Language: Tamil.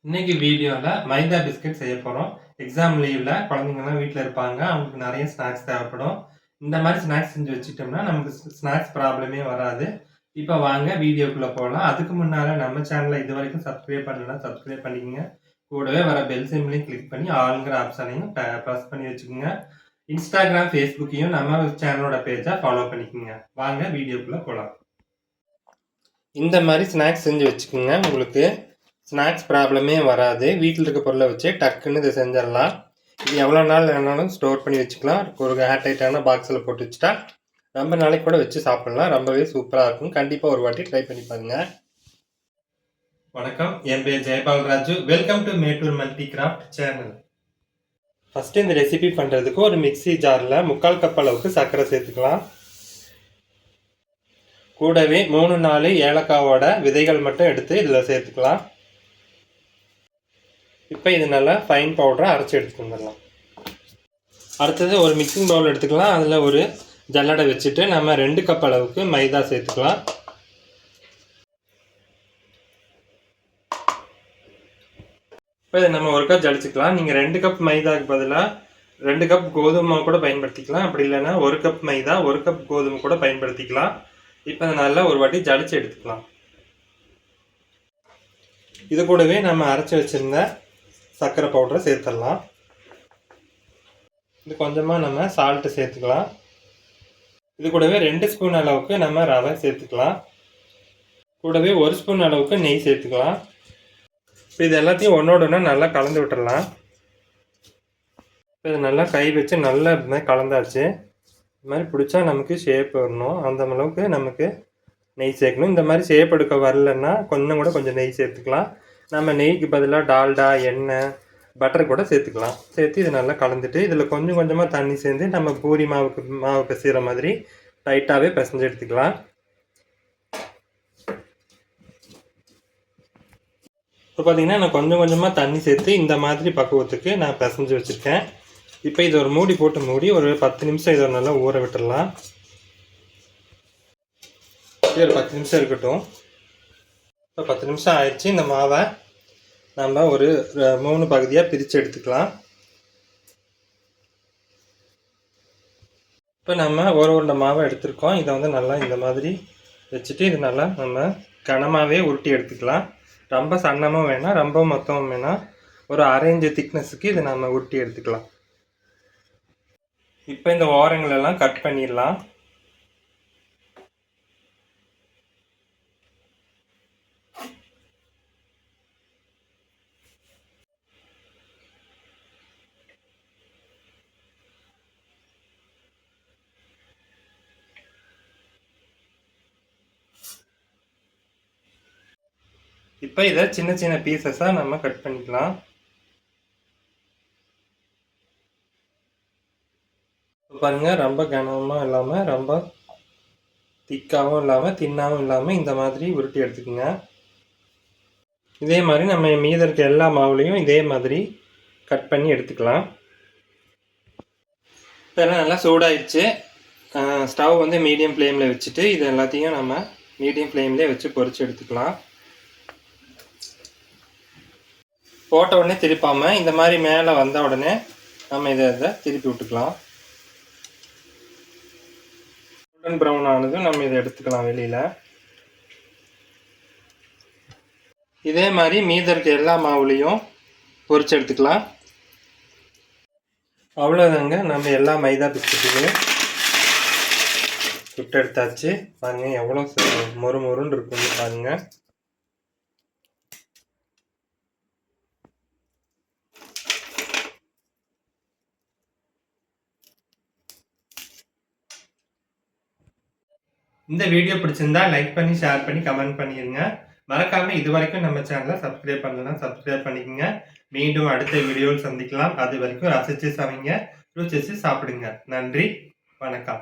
இன்னைக்கு வீடியோவில் மைதா பிஸ்கட் செய்ய போகிறோம். எக்ஸாம் லீவில் குழந்தைங்கலாம் வீட்டில் இருப்பாங்க. அவங்களுக்கு நிறைய ஸ்நாக்ஸ் தேவைப்படும். இந்த மாதிரி ஸ்நாக்ஸ் செஞ்சு வச்சுட்டோம்னா நமக்கு ஸ்நாக்ஸ் ப்ராப்ளமே வராது. இப்போ வாங்க வீடியோக்குள்ளே போகலாம். அதுக்கு முன்னால் நம்ம சேனலை இது வரைக்கும் சப்ஸ்கிரைப் பண்ணலன்னா சப்ஸ்கிரைப் பண்ணிக்கோங்க. கூடவே வர பெல் சிம்பிளையும் கிளிக் பண்ணி ஆளுங்கிற ஆப்ஷனையும் ப்ரெஸ் பண்ணி வச்சுக்கோங்க. இன்ஸ்டாகிராம், ஃபேஸ்புக்கையும் நம்ம சேனலோட பேஜை ஃபாலோ பண்ணிக்கோங்க. வாங்க வீடியோக்குள்ளே போகலாம். இந்த மாதிரி ஸ்நாக்ஸ் செஞ்சு வச்சுக்கோங்க. உங்களுக்கு ஸ்நாக்ஸ் ப்ராப்ளமே வராது. வீட்டில் இருக்க பொருளை வச்சு டக்குன்னு இதை செஞ்சிடலாம். இது எவ்வளோ நாள் வேணாலும் ஸ்டோர் பண்ணி வச்சுக்கலாம். ஒரு ஏர்டைட்டான பாக்ஸில் போட்டு வச்சுட்டா ரொம்ப நாளைக்கு கூட வச்சு சாப்பிட்லாம். ரொம்பவே சூப்பராக இருக்கும். கண்டிப்பாக ஒரு வாட்டி ட்ரை பண்ணி பாருங்க. வணக்கம், என் பேர் Jayapalraju. Welcome to Mettur multi craft channel. First இந்த ரெசிபி பண்ணுறதுக்கு ஒரு மிக்சி ஜாரில் 3/4 கப் அளவுக்கு சர்க்கரை சேர்த்துக்கலாம். கூடவே 3-4 ஏலக்காவோட விதைகள் மட்டும் எடுத்து இதில் சேர்த்துக்கலாம். இப்போ இது நல்லா ஃபைன் பவுடரை அரைச்சி எடுத்துட்டு வந்துடலாம். அடுத்தது ஒரு மிக்சிங் பவுல் எடுத்துக்கலாம். அதில் ஒரு ஜல்லடை வச்சுட்டு நம்ம 2 கப் அளவுக்கு மைதா சேர்த்துக்கலாம். இப்போ இதை நம்ம ஒரு கப் ஜலிச்சுக்கலாம். நீங்கள் 2 கப் மைதாவுக்கு பதிலாக 2 கப் கோதுமை கூட பயன்படுத்திக்கலாம். அப்படி இல்லைன்னா 1 கப் மைதா 1 கப் கோதுமை கூட பயன்படுத்திக்கலாம். இப்போ அதை நல்லா ஒரு வாட்டி ஜலிச்சு எடுத்துக்கலாம். இது கூடவே நம்ம அரைச்சி வச்சுருந்த சர்க்கரை பவுடரை சேர்த்துடலாம். இது கொஞ்சமாக நம்ம சால்ட்டு சேர்த்துக்கலாம். இது கூடவே 2 ஸ்பூன் அளவுக்கு நம்ம ரவை சேர்த்துக்கலாம். கூடவே 1 ஸ்பூன் அளவுக்கு நெய் சேர்த்துக்கலாம். இப்போ இது எல்லாத்தையும் ஒன்றோட ஒன்று நல்லா கலந்து விட்டுடலாம். இப்போ இது நல்லா கை வச்சு நல்லா இது மாதிரி கலந்தாச்சு. இது மாதிரி பிடிச்சா நமக்கு ஷேப் வரணும். அந்த அளவுக்கு நமக்கு நெய் சேர்க்கணும். இந்த மாதிரி ஷேப் எடுக்க வரலன்னா கொஞ்சம் நெய் சேர்த்துக்கலாம். நம்ம நெய்க்கு பதிலாக டால்டா, எண்ணெய், பட்டர் கூட சேர்த்துக்கலாம். சேர்த்து இது நல்லா கலந்துட்டு இதில் கொஞ்சமாக தண்ணி சேர்ந்து நம்ம பூரி மாவு பிசைகிற மாதிரி டைட்டாகவே பிசைஞ்சு எடுத்துக்கலாம். இப்போ பார்த்தீங்கன்னா நான் கொஞ்சமாக தண்ணி சேர்த்து இந்த மாதிரி பக்குவத்துக்கு நான் பிசைஞ்சு வச்சுருக்கேன். இப்போ இது ஒரு மூடி போட்டு மூடி ஒரு 10 நிமிஷம் இதை நல்லா ஊற விட்டுடலாம். இது ஒரு 10 நிமிஷம் இருக்கட்டும். இப்போ 10 நிமிஷம் ஆயிடுச்சு. இந்த மாவை நம்ம ஒரு 3 பகுதியாக பிரித்து எடுத்துக்கலாம். இப்போ நம்ம ஒரு உருண்டை மாவை எடுத்துருக்கோம். இதை வந்து நல்லா இந்த மாதிரி வச்சுட்டு இது நல்லா நம்ம கனமாகவே உருட்டி எடுத்துக்கலாம். ரொம்ப சன்னமும் வேணாம், ரொம்ப மொத்தமும் வேணாம். ஒரு 1/2 இன்ச் திக்னஸுக்கு இதை நம்ம உருட்டி எடுத்துக்கலாம். இப்போ இந்த ஓரங்களெல்லாம் கட் பண்ணிடலாம். இப்போ இதை சின்ன பீசஸாக நம்ம கட் பண்ணிக்கலாம். பாருங்கள், ரொம்ப கனமாக இல்லாமல் ரொம்ப திக்காகவும் இல்லாமல் தின்னாகவும் இல்லாமல் இந்த மாதிரி உருட்டி எடுத்துக்கோங்க. இதே மாதிரி நம்ம மீத இருக்க எல்லா மாவுலையும் இதே மாதிரி கட் பண்ணி எடுத்துக்கலாம். இதெல்லாம் நல்லா சூடாயிடுச்சு. ஸ்டவ் வந்து மீடியம் ஃப்ளேமில் வச்சுட்டு இது எல்லாத்தையும் நம்ம மீடியம் ஃப்ளேம்லேயே வச்சு பொரிச்சு எடுத்துக்கலாம். போட்ட உடனே திருப்பாமல் இந்த மாதிரி மேலே வந்த உடனே நம்ம இதை திருப்பி விட்டுக்கலாம். கோல்டன் ப்ரௌன் ஆனதும் நம்ம இதை எடுத்துக்கலாம் வெளியில். இதே மாதிரி மீத இருக்க எல்லா மாவுலையும் பொரிச்சு எடுத்துக்கலாம். அவ்வளோதாங்க, நம்ம எல்லா மைதா பிஸ்கட்டையும் சுட்டு எடுத்தாச்சு. பாருங்கள் எவ்வளோ மொறுன்னு இருக்குன்னு பாருங்கள். இந்த வீடியோ பிடிச்சிருந்தா லைக் பண்ணி, ஷேர் பண்ணி, கமெண்ட் பண்ணிடுங்க. மறக்காம இது வரைக்கும் நம்ம சேனலை சப்ஸ்கிரைப் பண்ணலன்னா சப்ஸ்கிரைப் பண்ணிக்கோங்க. மீண்டும் அடுத்த வீடியோவில் சந்திக்கலாம். அது வரைக்கும் ரசிச்சு சமைங்க, ருசிச்சு சாப்பிடுங்க. நன்றி, வணக்கம்.